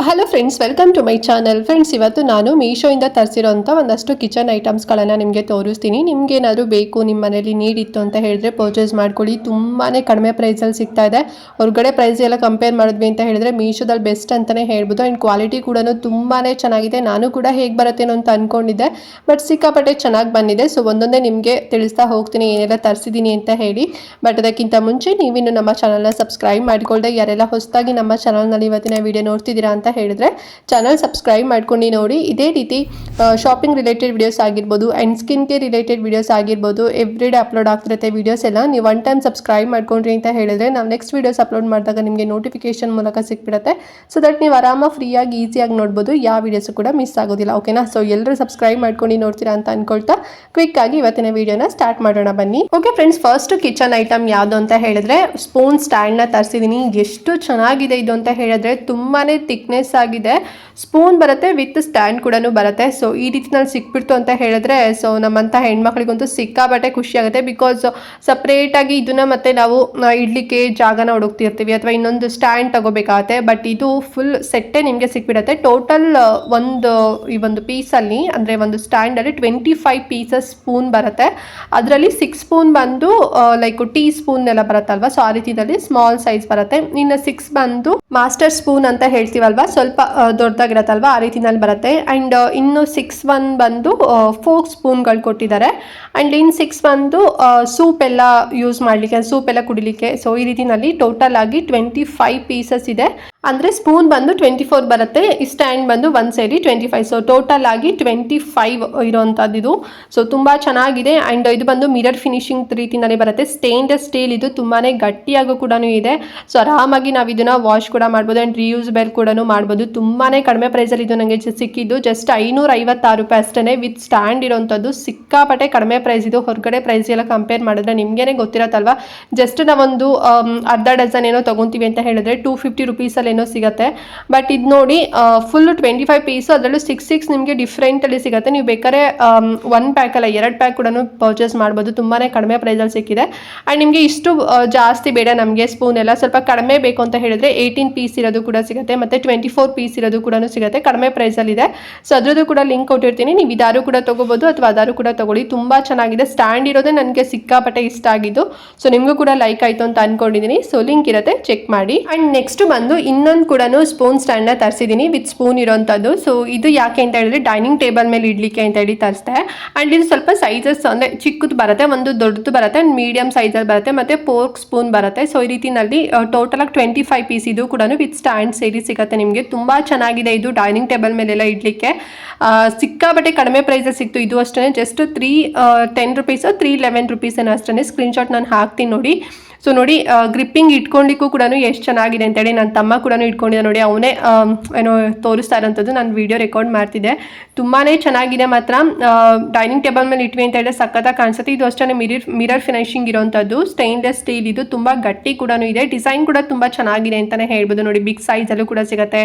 Hello friends, welcome to my channel. Friends, ಇವತ್ತು ನಾನು ಮೀಶೋಯಿಂದ ತರಿಸಿರೋಂಥ ಒಂದಷ್ಟು ಕಿಚನ್ ಐಟಮ್ಸ್ಗಳನ್ನು ನಿಮಗೆ ತೋರಿಸ್ತೀನಿ. ನಿಮ್ಗೇನಾದರೂ ಬೇಕು, ನಿಮ್ಮ ಮನೇಲಿ ನೀಡಿತ್ತು ಅಂತ ಹೇಳಿದ್ರೆ ಪರ್ಚೇಸ್ ಮಾಡ್ಕೊಳ್ಳಿ. ತುಂಬಾ ಕಡಿಮೆ ಪ್ರೈಸಲ್ಲಿ ಸಿಗ್ತಾ ಇದೆ. ಹೊರಗಡೆ ಪ್ರೈಸ್ ಎಲ್ಲ ಕಂಪೇರ್ ಮಾಡಿದ್ವಿ ಅಂತ ಹೇಳಿದ್ರೆ ಮೀಶೋದಲ್ಲಿ ಬೆಸ್ಟ್ ಅಂತಲೇ ಹೇಳ್ಬೋದು. ಆ್ಯಂಡ್ ಕ್ವಾಲಿಟಿ ಕೂಡ ತುಂಬಾ ಚೆನ್ನಾಗಿದೆ. ನಾನು ಕೂಡ ಹೇಗೆ ಬರುತ್ತೇನೋ ಅಂತ ಅಂದ್ಕೊಂಡಿದ್ದೆ, ಬಟ್ ಸಿಕ್ಕಾಪಟ್ಟೆ ಚೆನ್ನಾಗಿ ಬಂದಿದೆ. ಸೊ ಒಂದೊಂದೇ ನಿಮಗೆ ತಿಳಿಸ್ತಾ ಹೋಗ್ತೀನಿ ಏನೆಲ್ಲ ತರಿಸಿದ್ದೀನಿ ಅಂತ ಹೇಳಿ. ಬಟ್ ಅದಕ್ಕಿಂತ ಮುಂಚೆ ನೀವಿನ್ನು ನಮ್ಮ ಚಾನಲ್ನ ಸಬ್ಸ್ಕ್ರೈಬ್ ಮಾಡಿಕೊಳ್ಳದೆ ಯಾರೆಲ್ಲ ಹೊಸದಾಗಿ ನಮ್ಮ ಚಾನಲ್ನಲ್ಲಿ ಇವತ್ತಿನ ವಿಡಿಯೋ ನೋಡ್ತಿದ್ದೀರಾ ಅಂತ ಹೇಳಿದ್ರೆ ಚಾನಲ್ ಸಬ್ಸ್ಕ್ರೈಬ್ ಮಾಡ್ಕೊಂಡು ನೋಡಿ. ಇದೇ ರೀತಿ ಶಾಪಿಂಗ್ ರಿಲೇಟೆಡ್ ವಿಡಿಯೋಸ್ ಆಗಿರ್ಬೋದು and skin care related videos ಆಗಿರ್ಬೋದು ಎವ್ರಿಡೇ ಅಪ್ಲೋಡ್ ಆಗ್ತಿರುತ್ತೆ ವಿಡಿಯೋಸ್ ಎಲ್ಲ. ನೀವು ಒನ್ ಟೈಮ್ ಸಬ್ಸ್ಕ್ರೈಬ್ ಮಾಡ್ಕೊಂಡ್ರಿ ಅಂತ ಹೇಳಿದ್ರೆ ನಾವು ನೆಕ್ಸ್ಟ್ ವಿಡಿಯೋಸ್ ಅಪ್ಲೋಡ್ ಮಾಡಿದಾಗ ನಿಮಗೆ ನೋಟಿಫಿಕೇಶನ್ ಮೂಲಕ ಸಿಕ್ಬಿಡುತ್ತೆ. ಸೊ ದಟ್ ನೀವು ಆರಾಮಾಗಿ ಫ್ರೀಯಾಗಿ ಈಸಿಯಾಗಿ ನೋಡ್ಬೋದು, ಯಾವ ವಿಡಿಯೋಸು ಕೂಡ ಮಿಸ್ ಆಗೋದಿಲ್ಲ. ಓಕೆನಾ? ಸೊ ಎಲ್ಲರೂ ಸಬ್ಸ್ಕ್ರೈಬ್ ಮಾಡ್ಕೊಂಡು ನೋಡ್ತೀರಾ ಅಂತ ಅನ್ಕೊಳ್ತಾ ಕ್ವಿಕ್ ಆಗಿ ಇವತ್ತಿನ ವಿಡಿಯೋನ ಸ್ಟಾರ್ಟ್ ಮಾಡೋಣ ಬನ್ನಿ. Okay friends, first kitchen item ಯಾವುದು ಅಂತ ಹೇಳಿದ್ರೆ ಸ್ಪೂನ್ ಸ್ಟ್ಯಾಂಡ್ನ ತರಿಸಿದ್ದೀನಿ. ಎಷ್ಟು ಚೆನ್ನಾಗಿದೆ ಇದು ಅಂತ ಹೇಳಿದ್ರೆ ತುಂಬಾನೇ ಥಿಕ್ನೆಸ್ ಆಗಿದೆ. ಸ್ಪೂನ್ ಬರುತ್ತೆ ವಿತ್ ಸ್ಟ್ಯಾಂಡ್ ಕೂಡ ಬರುತ್ತೆ. ಸೊ ಈ ರೀತಿನಲ್ಲಿ ಸಿಕ್ಬಿಡ್ತು ಅಂತ ಹೇಳಿದ್ರೆ ಸೊ ನಮ್ಮಂಥ ಹೆಣ್ಮಕ್ಳಿಗಂತೂ ಸಿಕ್ಕಾಬಟ್ಟೆ ಖುಷಿ ಆಗುತ್ತೆ. ಬಿಕಾಸ್ ಸಪ್ರೇಟಾಗಿ ಇದನ್ನ ಮತ್ತೆ ನಾವು ಇಡ್ಲಿಕ್ಕೆ ಜಾಗನ ಹುಡುಕ್ತಿರ್ತೀವಿ ಅಥವಾ ಇನ್ನೊಂದು ಸ್ಟ್ಯಾಂಡ್ ತಗೋಬೇಕಾಗತ್ತೆ. ಬಟ್ ಇದು ಫುಲ್ ಸೆಟ್ಟೇ ನಿಮಗೆ ಸಿಕ್ಬಿಡುತ್ತೆ. ಟೋಟಲ್ ಈ ಒಂದು ಪೀಸಲ್ಲಿ ಅಂದರೆ ಒಂದು ಸ್ಟ್ಯಾಂಡಲ್ಲಿ 25 ಪೀಸಸ್ ಸ್ಪೂನ್ ಬರುತ್ತೆ. ಅದರಲ್ಲಿ 6 ಸ್ಪೂನ್ ಬಂದು ಲೈಕ್ ಟೀ ಸ್ಪೂನ್ ಎಲ್ಲ ಬರುತ್ತಲ್ವ, ಸೊ ಆ ರೀತಿಯಲ್ಲಿ ಸ್ಮಾಲ್ ಸೈಜ್ ಬರುತ್ತೆ. ಇನ್ನು 6 ಬಂದು ಮಾಸ್ಟರ್ ಸ್ಪೂನ್ ಅಂತ ಹೇಳ್ತೀವಲ್ವ, ಸ್ವಲ್ಪ ದೊಡ್ಡದಾಗಿರತ್ತಲ್ವ, ಆ ರೀತಿನಲ್ಲಿ ಬರುತ್ತೆ. ಆ್ಯಂಡ್ ಇನ್ನು 6 ಬಂದು ಫೋಕ್ ಸ್ಪೂನ್ಗಳು ಕೊಟ್ಟಿದ್ದಾರೆ. ಆ್ಯಂಡ್ ಇನ್ನು 6 ಬಂದು ಸೂಪ್ ಎಲ್ಲ ಯೂಸ್ ಮಾಡಲಿಕ್ಕೆ, ಸೂಪ್ ಎಲ್ಲ ಕುಡಿಲಿಕ್ಕೆ. ಸೊ ಈ ರೀತಿನಲ್ಲಿ ಟೋಟಲ್ ಆಗಿ 25 ಪೀಸಸ್ ಇದೆ. ಅಂದರೆ ಸ್ಪೂನ್ ಬಂದು 24 ಬರುತ್ತೆ, ಸ್ಟ್ಯಾಂಡ್ ಬಂದು ಒಂದು ಸೇರಿ 25. ಸೊ ಟೋಟಲ್ ಆಗಿ 25 ಇರೋವಂಥದ್ದು ಇದು. ಸೊ ತುಂಬ ಚೆನ್ನಾಗಿದೆ. ಆ್ಯಂಡ್ ಇದು ಬಂದು ಮಿರರ್ ಫಿನಿಶಿಂಗ್ ರೀತಿಯಲ್ಲಿ ಬರುತ್ತೆ. ಸ್ಟೇನ್ಲೆಸ್ ಸ್ಟೀಲ್ ಇದು, ತುಂಬಾ ಗಟ್ಟಿಯಾಗೂ ಕೂಡ ಇದೆ. ಸೊ ಆರಾಮಾಗಿ ನಾವು ಇದನ್ನು ವಾಶ್ ಕೂಡ ಮಾಡ್ಬೋದು ಆ್ಯಂಡ್ ರಿಯೂಸಬಲ್ ಕೂಡ ಮಾಡ್ಬೋದು. ತುಂಬಾ ಕಡಿಮೆ ಪ್ರೈಸಲ್ಲಿ ಇದು ನನಗೆ ಸಿಕ್ಕಿದ್ದು ಜಸ್ಟ್ 556 ರೂಪಾಯಿ ಅಷ್ಟೇ ವಿತ್ ಸ್ಟ್ಯಾಂಡ್ ಇರೋವಂಥದ್ದು. ಸಿಕ್ಕಾಪಟ್ಟೆ ಕಡಿಮೆ ಪ್ರೈಸ್ ಇದು. ಹೊರಗಡೆ ಪ್ರೈಸ್ ಎಲ್ಲ ಕಂಪೇರ್ ಮಾಡಿದ್ರೆ ನಿಮಗೇನೆ ಗೊತ್ತಿರತ್ತಲ್ವ. ಜಸ್ಟ್ ನಾವೊಂದು ಅರ್ಧ ಡಜನ್ ಏನೋ ತೊಗೊತೀವಿ ಅಂತ ಹೇಳಿದ್ರೆ 250 ರುಪೀಸಲ್ಲಿ ಏನೋ ಸಿಗುತ್ತೆ. ಬಟ್ ಇದು ನೋಡಿ ಫುಲ್ 25 ಪೀಸು, ಅದರಲ್ಲೂ 6 ನಿಮಗೆ ಡಿಫ್ರೆಂಟಲ್ಲಿ ಸಿಗುತ್ತೆ. ನೀವು ಬೇಕಾದ್ರೆ 1 ಪ್ಯಾಕ್ ಅಲ್ಲ 2 ಪ್ಯಾಕ್ ಕೂಡ ಪರ್ಚೇಸ್ ಮಾಡ್ಬೋದು. ತುಂಬಾ ಕಡಿಮೆ ಪ್ರೈಸಲ್ಲಿ ಸಿಕ್ಕಿದೆ. ಆ್ಯಂಡ್ ನಿಮಗೆ ಇಷ್ಟು ಜಾಸ್ತಿ ಬೇಡ ನಮಗೆ ಸ್ಪೂನ್ ಎಲ್ಲ, ಸ್ವಲ್ಪ ಕಡಿಮೆ ಬೇಕು ಅಂತ ಹೇಳಿದ್ರೆ 18 ಪೀಸ್ ಇರೋದು ಕೂಡ ಸಿಗುತ್ತೆ, ಮತ್ತು 24 ಪೀಸ್ ಇರೋದು ಕೂಡ ಸಿಗುತ್ತೆ. ಕಡಿಮೆ ಪ್ರೈಸಲ್ಲಿದೆ. ಸೊ ಅದ್ರದ್ದು ಕೂಡ ಲಿಂಕ್ ಕೊಟ್ಟಿರ್ತೀನಿ. ನೀವು ಇದಾರು ಕೂಡ ತೊಗೋಬೋದು ಅಥವಾ ಅದಾರು ಕೂಡ ತೊಗೊಳ್ಳಿ. ತುಂಬ ಚೆನ್ನಾಗಿದೆ. ಸ್ಟ್ಯಾಂಡ್ ಇರೋದೇ ನನಗೆ ಸಿಕ್ಕಾಪಟ್ಟೆ ಇಷ್ಟ ಆಗಿದ್ದು. ಸೊ ನಿಮಗೂ ಕೂಡ ಲೈಕ್ ಆಯಿತು ಅಂತ ಅಂದ್ಕೊಂಡಿದ್ದೀನಿ. ಸೊ ಲಿಂಕ್ ಇರುತ್ತೆ, ಚೆಕ್ ಮಾಡಿ. ಆ್ಯಂಡ್ ನೆಕ್ಸ್ಟ್ ಬಂದು ಇನ್ನೊಂದು ಕೂಡ ಸ್ಪೂನ್ ಸ್ಟ್ಯಾಂಡ್ನ ತರಿಸಿದ್ದೀನಿ ವಿತ್ ಸ್ಪೂನ್ ಇರೋಂಥದ್ದು. ಸೊ ಇದು ಯಾಕೆ ಅಂತ ಹೇಳಿದ್ರೆ ಡೈನಿಂಗ್ ಟೇಬಲ್ ಮೇಲೆ ಇಡ್ಲಿಕ್ಕೆ ಅಂತ ಹೇಳಿ ತರಿಸ್ದೆ. ಆ್ಯಂಡ್ ಇದು ಸ್ವಲ್ಪ ಸೈಜಸ್ ಅಂದರೆ ಚಿಕ್ಕದು ಬರುತ್ತೆ, ಒಂದು ದೊಡ್ಡದು ಬರುತ್ತೆ, ಆ್ಯಂಡ್ ಮೀಡಿಯಂ ಸೈಜಲ್ಲಿ ಬರುತ್ತೆ, ಮತ್ತು ಫೋರ್ಕ್ ಸ್ಪೂನ್ ಬರುತ್ತೆ. ಸೊ ಈ ರೀತಿನಲ್ಲಿ ಟೋಟಲ್ ಆಗಿ 25 ಪೀಸ್ ಇದು ಕೂಡ ವಿತ್ ಸ್ಟ್ಯಾಂಡ್ ಸೇರಿ ಸಿಗುತ್ತೆ ನಿಮಗೆ. ತುಂಬ ಚೆನ್ನಾಗಿದೆ ಇದು ಡೈನಿಂಗ್ ಟೇಬಲ್ ಮೇಲೆಲ್ಲ ಇಡ್ಲಿಕ್ಕೆ. ಸಿಕ್ಕಾಬಟ್ಟೆ ಕಡಿಮೆ ಪ್ರೈಸಲ್ಲಿ ಸಿಕ್ತು. ಇದು ಅಷ್ಟೇ ಜಸ್ಟ್ 310 ರುಪೀಸು 311 ರುಪೀಸ್ ಏನೋ ಅಷ್ಟೇ. ಸ್ಕ್ರೀನ್ಶಾಟ್ ನಾನು ಹಾಕ್ತೀನಿ ನೋಡಿ. ಸೊ ನೋಡಿ ಗ್ರಿಪ್ಪಿಂಗ್ ಇಟ್ಕೊಂಡಿಕ್ಕೂ ಕೂಡ ಎಷ್ಟು ಚೆನ್ನಾಗಿದೆ ಅಂತೇಳಿ ನನ್ನ ತಮ್ಮ ಕೂಡ ಇಟ್ಕೊಂಡಿದ್ದೆ ನೋಡಿ. ಅವನೇ ಏನೋ ತೋರಿಸ್ತಾ ಇರೋಂಥದ್ದು, ನಾನು ವಿಡಿಯೋ ರೆಕಾರ್ಡ್ ಮಾಡ್ತಿದ್ದೆ. ತುಂಬಾ ಚೆನ್ನಾಗಿದೆ ಮಾತ್ರ. ಡೈನಿಂಗ್ ಟೇಬಲ್ ಮೇಲೆ ಇಟ್ವಿ ಅಂತ ಹೇಳಿದ್ರೆ ಸಖತ್ತಾಗಿ ಕಾಣಿಸುತ್ತೆ. ಇದು ಅಷ್ಟೇ ಮಿರರ್ ಫಿನಿಶಿಂಗ್ ಇರೋಂಥದ್ದು, ಸ್ಟೈನ್ಲೆಸ್ ಸ್ಟೀಲ್ ಇದು. ತುಂಬ ಗಟ್ಟಿ ಕೂಡ ಇದೆ. ಡಿಸೈನ್ ಕೂಡ ತುಂಬ ಚೆನ್ನಾಗಿದೆ ಅಂತಲೇ ಹೇಳ್ಬೋದು. ನೋಡಿ ಬಿಗ್ ಸೈಜಲ್ಲೂ ಕೂಡ ಸಿಗುತ್ತೆ,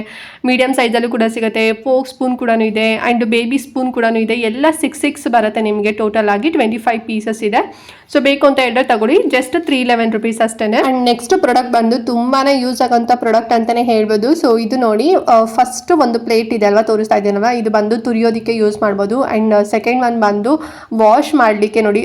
ಮೀಡಿಯಂ ಸೈಜಲ್ಲೂ ಕೂಡ ಸಿಗುತ್ತೆ, ಫೋಕ್ ಸ್ಪೂನ್ ಕೂಡ ಇದೆ, ಆ್ಯಂಡ್ ಬೇಬಿ ಸ್ಪೂನ್ ಕೂಡ ಇದೆ. ಎಲ್ಲ 6 ಬರುತ್ತೆ ನಿಮಗೆ. ಟೋಟಲ್ ಆಗಿ 25 ಪೀಸಸ್ ಇದೆ. ಸೊ ಬೇಕು ಅಂತ ಹೇಳಿದ್ರೆ ತಗೊಳ್ಳಿ. ಜಸ್ಟ್ 311 ರುಪೀಸ್ ಅಷ್ಟೇ. ಆ್ಯಂಡ್ ನೆಕ್ಸ್ಟ್ ಪ್ರಾಡಕ್ಟ್ ಬಂದು ತುಂಬಾ ಯೂಸ್ ಆಗೋಂಥ ಪ್ರಾಡಕ್ಟ್ ಅಂತಲೇ ಹೇಳ್ಬೋದು. ಸೊ ಇದು ನೋಡಿ, ಫಸ್ಟ್ ಒಂದು ಪ್ಲೇಟ್ ಇದೆ ಅಲ್ವಾ, ತೋರಿಸ್ತಾ ಇದ್ದೀನಲ್ವ, ಇದು ಬಂದು ತುರಿಯೋದಕ್ಕೆ ಯೂಸ್ ಮಾಡ್ಬೋದು. ಆ್ಯಂಡ್ ಸೆಕೆಂಡ್ ಒನ್ ಬಂದು ವಾಶ್ ಮಾಡಲಿಕ್ಕೆ ನೋಡಿ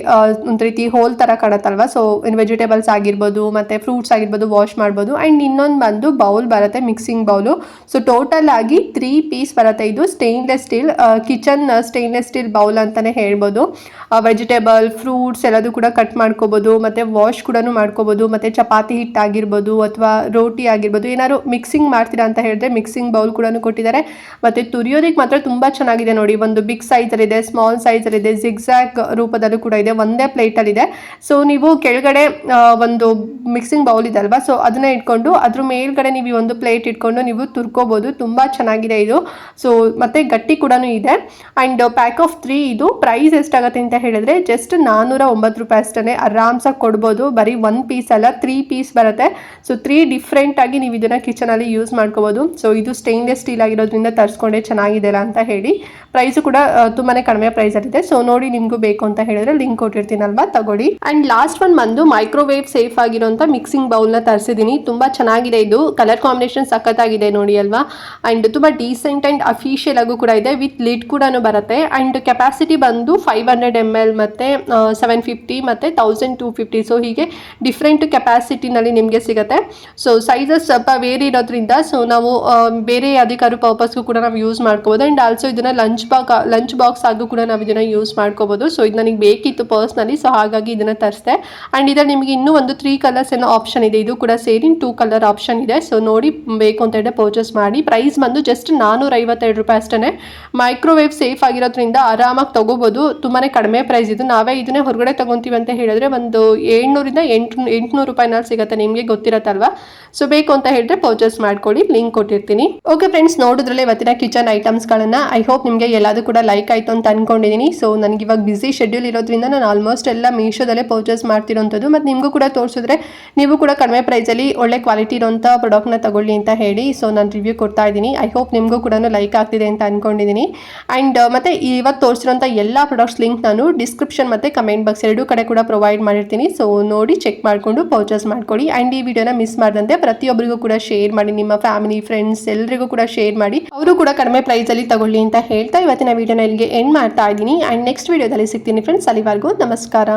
ಒಂದು ರೀತಿ ಹೋಲ್ ಥರ ಕಾಣುತ್ತಲ್ವ. ಸೊ ವೆಜಿಟೇಬಲ್ಸ್ ಆಗಿರ್ಬೋದು ಮತ್ತು ಫ್ರೂಟ್ಸ್ ಆಗಿರ್ಬೋದು ವಾಶ್ ಮಾಡ್ಬೋದು. ಆ್ಯಂಡ್ ಇನ್ನೊಂದು ಬಂದು ಬೌಲ್ ಬರುತ್ತೆ, ಮಿಕ್ಸಿಂಗ್ ಬೌಲು. ಸೊ ಟೋಟಲ್ ಆಗಿ 3 ಪೀಸ್ ಬರುತ್ತೆ. ಇದು stainless steel kitchen stainless steel bowl ಅಂತಲೇ ಹೇಳ್ಬೋದು. ವೆಜಿಟೇಬಲ್ ಫ್ರೂಟ್ಸ್ ಎಲ್ಲದೂ ಕೂಡ ಕಟ್ ಮಾಡ್ಕೋಬೋದು, ಮತ್ತು ವಾಶ್ ಕೂಡ ಮಾಡ್ಕೋಬೋದು, ಮತ್ತು ಚಪಾತಿ ಹಿಟ್ಟು ಆಗಿರ್ಬೋದು ಅಥವಾ ರೋಟಿ ಆಗಿರ್ಬೋದು, ಏನಾದ್ರು ಮಿಕ್ಸಿಂಗ್ ಮಾಡ್ತೀರಾ ಅಂತ ಹೇಳಿದ್ರೆ ಮಿಕ್ಸಿಂಗ್ ಬೌಲ್ ಕೂಡ ಕೊಟ್ಟಿದ್ದಾರೆ. ಮತ್ತು ತುರಿಯೋದಕ್ಕೆ ಮಾತ್ರ ತುಂಬ ಚೆನ್ನಾಗಿದೆ ನೋಡಿ. ಒಂದು ಬಿಗ್ ಸೈಜಲ್ಲಿದೆ, ಸ್ಮಾಲ್ ಸೈಜಲ್ಲಿದೆ, ಜಿಗ್ಜ್ಯಾಗ್ ರೂಪದಲ್ಲೂ ಕೂಡ ಇದೆ, ಒಂದೇ ಪ್ಲೇಟಲ್ಲಿದೆ. ಸೊ ನೀವು ಕೆಳಗಡೆ ಒಂದು ಮಿಕ್ಸಿಂಗ್ ಬೌಲ್ ಇದೆ ಅಲ್ವಾ, ಸೊ ಅದನ್ನ ಇಟ್ಕೊಂಡು ಅದ್ರ ಮೇಲ್ಗಡೆ ನೀವು ಒಂದು ಪ್ಲೇಟ್ ಇಟ್ಕೊಂಡು ನೀವು ತುರ್ಕೋಬೋದು. ತುಂಬ ಚೆನ್ನಾಗಿದೆ ಇದು. ಸೊ ಮತ್ತು ಗಟ್ಟಿ ಕೂಡ ಇದೆ. ಆ್ಯಂಡ್ ಪ್ಯಾಕ್ ಆಫ್ 3 ಇದು. ಪ್ರೈಸ್ ಎಷ್ಟಾಗುತ್ತೆ ಅಂತ ಹೇಳಿದ್ರೆ ಜಸ್ಟ್ 409 ರೂಪಾಯಿ ಅಷ್ಟೇ. ಆರಾಮ್ಸಾಗಿ ಕೊಡ್ಬೋದು. ಬರೀ 1 ಪೀಸ್ ಅಲ್ಲ, 3 ಪೀಸ್ ಬರುತ್ತೆ. ಸೊ 3 ಡಿಫ್ರೆಂಟ್ ಆಗಿ ನೀವು ಇದನ್ನ ಕಿಚನ್ ಫಂಕ್ಷನಲ್ಲಿ ಯೂಸ್ ಮಾಡ್ಕೋಬೋದು. ಸೊ ಇದು ಸ್ಟೇನ್ಲೆಸ್ ಸ್ಟೀಲ್ ಆಗಿರೋದ್ರಿಂದ ತರಿಸ್ಕೊಂಡೆ ಚೆನ್ನಾಗಿದೆಯಲ್ಲ ಅಂತ ಹೇಳಿ. ಪ್ರೈಸು ಕೂಡ ತುಂಬಾ ಕಡಿಮೆ ಪ್ರೈಸಲ್ಲಿದೆ. ಸೊ ನೋಡಿ ನಿಮಗೂ ಬೇಕು ಅಂತ ಹೇಳಿದ್ರೆ ಲಿಂಕ್ ಕೊಟ್ಟಿರ್ತೀನಲ್ವಾ, ತಗೊಳ್ಳಿ. ಆ್ಯಂಡ್ ಲಾಸ್ಟ್ ಒನ್ ಬಂದು ಮೈಕ್ರೋವೇವ್ ಸೇಫ್ ಆಗಿರೋಂಥ ಮಿಕ್ಸಿಂಗ್ ಬೌಲ್ನ ತರಿಸಿದ್ದೀನಿ. ತುಂಬ ಚೆನ್ನಾಗಿದೆ, ಇದು ಕಲರ್ ಕಾಂಬಿನೇಷನ್ ಸಖತ್ತಾಗಿದೆ ನೋಡಿ ಅಲ್ವಾ. ಆ್ಯಂಡ್ ತುಂಬ ಡೀಸೆಂಟ್ ಆ್ಯಂಡ್ ಅಫಿಷಿಯಲ್ ಆಗೂ ಕೂಡ ಇದೆ, ವಿತ್ ಲಿಡ್ ಕೂಡ ಬರುತ್ತೆ. ಆ್ಯಂಡ್ ಕೆಪಾಸಿಟಿ ಬಂದು 500 ml ಮತ್ತು 750 ಮತ್ತು 1250. ಸೊ ಹೀಗೆ ಡಿಫ್ರೆಂಟ್ ಕೆಪಾಸಿಟಿನಲ್ಲಿ ನಿಮಗೆ ಸಿಗುತ್ತೆ. ಸೊ ಸೈಜಸ್ ಸ್ವಲ್ಪ ವೇರಿ ಇರೋದ್ರಿಂದ ಸೊ ನಾವು ಬೇರೆ ಯಾವುದಕ್ಕಾದ್ರೂ ಪರ್ಪಸ್ಗೂ ಕೂಡ ನಾವು ಯೂಸ್ ಮಾಡ್ಕೋಬೋದು. ಆ್ಯಂಡ್ ಆಲ್ಸೋ ಇದನ್ನು ಲಂಚ್ ಬಾಕ್ಸ್ ಆಗೂ ಕೂಡ ನಾವು ಇದನ್ನು ಯೂಸ್ ಮಾಡ್ಕೋಬೋದು. ಸೊ ಇದು ನನಗೆ ಬೇಕಿತ್ತು ಪರ್ಸ್ನಲಿ, ಸೊ ಹಾಗಾಗಿ ಇದನ್ನು ತರಿಸಿದೆ. ಆ್ಯಂಡ್ ಇದರಲ್ಲಿ ನಿಮಗೆ ಇನ್ನೂ ಒಂದು 3 ಕಲರ್ಸ್ ಏನೋ ಆಪ್ಷನ್ ಇದೆ, ಇದು ಕೂಡ ಸೇರಿ 2 ಕಲರ್ ಆಪ್ಷನ್ ಇದೆ. ಸೊ ನೋಡಿ ಬೇಕು ಅಂತ ಹೇಳಿದ್ರೆ ಪರ್ಚೇಸ್ ಮಾಡಿ. ಪ್ರೈಸ್ ಬಂದು ಜಸ್ಟ್ 452 ರೂಪಾಯಿ ಅಷ್ಟೇ. ಮೈಕ್ರೋವೇವ್ ಸೇಫ್ ಆಗಿರೋದ್ರಿಂದ ಆರಾಮಾಗಿ ತಗೋಬೋದು, ತುಂಬಾ ಕಡಿಮೆ ಪ್ರೈಸ್ ಇದು. ನಾವೇ ಇದನ್ನೇ ಹೊರಗಡೆ ತಗೊತೀವಿ ಅಂತ ಹೇಳಿದ್ರೆ ಒಂದು 700 ರಿಂದ 800 ರೂಪಾಯಿನಲ್ಲಿ ಸಿಗುತ್ತೆ, ನಿಮಗೆ ಗೊತ್ತಿರತ್ತಲ್ವಾ. ಸೊ ಬೇಕು ಅಂತ ಹೇಳಿದ್ರೆ ಪರ್ಚೇಸ್ ಮಾಡ್ಕೊಳ್ಳಿ, ಲಿಂಕ್ ಕೊಟ್ಟಿರ್ತೀನಿ. ಓಕೆ ಫ್ರೆಂಡ್ಸ್, ನೋಡಿದ್ರಲ್ಲ ಇವತ್ತಿನ ಕಿಚನ್ ಐಟಮ್ಸ್ಗಳನ್ನು. ಐ ಹೋಪ್ ನಿಮಗೆ ಎಲ್ಲದೂ ಕೂಡ ಲೈಕ್ ಆಯಿತು ಅಂತ ಅನ್ಕೊಂಡಿದ್ದೀನಿ. ಸೊ ನನಗೆ ಇವಾಗ ಬಿಸಿ ಶೆಡ್ಯೂಲ್ ಇರೋದ್ರಿಂದ ನಾನು ಆಲ್ಮೋಸ್ಟ್ ಎಲ್ಲ ಮೀಶೋದಲ್ಲೇ ಪರ್ಚೇಸ್ ಮಾಡ್ತಿರೋಂಥದ್ದು. ಮತ್ತು ನಿಮಗೂ ಕೂಡ ತೋರಿಸಿದ್ರೆ ನೀವು ಕೂಡ ಕಡಿಮೆ ಪ್ರೈಸಲ್ಲಿ ಒಳ್ಳೆ ಕ್ವಾಲಿಟಿ ಇರೋಂಥ ಪ್ರಾಡಕ್ಟ್ನ ತಗೊಳ್ಳಿ ಅಂತ ಹೇಳಿ ಸೊ ನಾನು ರಿವ್ಯೂ ಕೊಡ್ತಾ ಇದ್ದೀನಿ. ಐ ಹೋಪ್ ನಿಮಗೂ ಕೂಡ ಲೈಕ್ ಆಗ್ತಿದೆ ಅಂತ ಅನ್ಕೊಂಡಿದ್ದೀನಿ. ಆ್ಯಂಡ್ ಮತ್ತು ಇವತ್ತು ತೋರಿಸಿರೋಂಥ ಎಲ್ಲ ಪ್ರಾಡಕ್ಟ್ಸ್ ಲಿಂಕ್ ನಾನು ಡಿಸ್ಕ್ರಿಪ್ಷನ್ ಮತ್ತು ಕಮೆಂಟ್ ಬಾಕ್ಸ್ ಎರಡೂ ಕಡೆ ಕೂಡ ಪ್ರೊವೈಡ್ ಮಾಡಿರ್ತೀನಿ. ಸೊ ನೋಡಿ ಚೆಕ್ ಮಾಡಿಕೊಂಡು ಪರ್ಚೇಸ್ ಮಾಡ್ಕೊಳ್ಳಿ. ಆ್ಯಂಡ್ ಈ ವಿಡಿಯೋನ ಮಿಸ್ ಮಾಡದಂತೆ ಪ್ರತಿಯೊಬ್ಬರಿಗೂ ಕೂಡ ಶೇರ್ ಮಾಡಿ, ನಿಮ್ಮ ಫ್ಯಾಮಿಲಿ ಫ್ರೆಂಡ್ಸ್ ಎಲ್ಲರಿಗೂ ಕೂಡ ಶೇರ್ ಮಾಡಿ, ಅವರು ಕೂಡ ಕಡಿಮೆ ಪ್ರೈಸಲ್ಲಿ ತಗೊಳ್ಳಿ ಅಂತ ಹೇಳ್ತಾ ಇವತ್ತಿನ ವಿಡಿಯೋನ ಇಲ್ಲಿಗೆ ಎಂಡ್ ಮಾಡ್ತಾ ಇದ್ದೀನಿ. ಆ್ಯಂಡ್ ನೆಕ್ಸ್ಟ್ ವಿಡಿಯೋದಲ್ಲಿ ಸಿಗ್ತೀನಿ ಫ್ರೆಂಡ್ಸ್. ಅಲ್ಲಿವರೆಗೂ ನಮಸ್ಕಾರ.